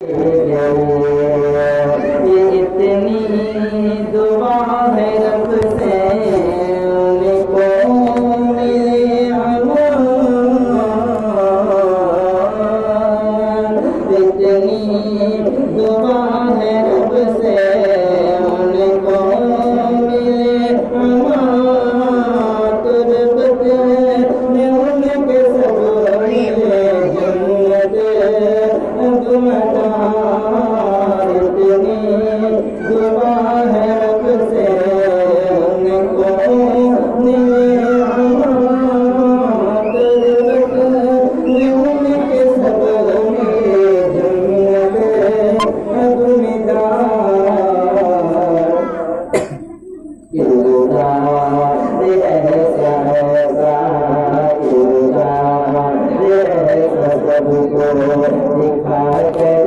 ये इतनी दुआ है रब से उनको मिले अमान। इतनी दुआ है रब से उनको मिले अमान। तुरबत में उनके सब मिले जन्नत दुमदार। इतनी दुआ है रब से उनको मिले अमान। तुरबत में उनके सब मिले जन्नत दुमदार। इल्लाह है सबको दिखा कर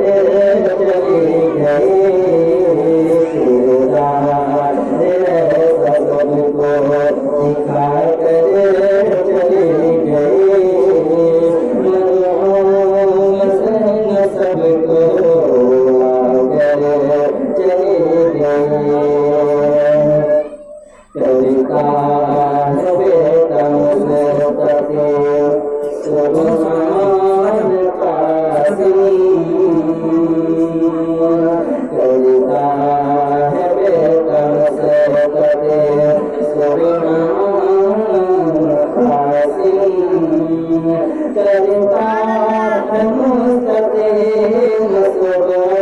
चली गई। सबको दिखा कर चली गई। सबको आकर चली गई। करता है बेटा मुस्तक़ी सुभान कासिम। करता है बेटा मुस्तक़ी सुभान कासिम। करता है मुस्तक़ी सुभान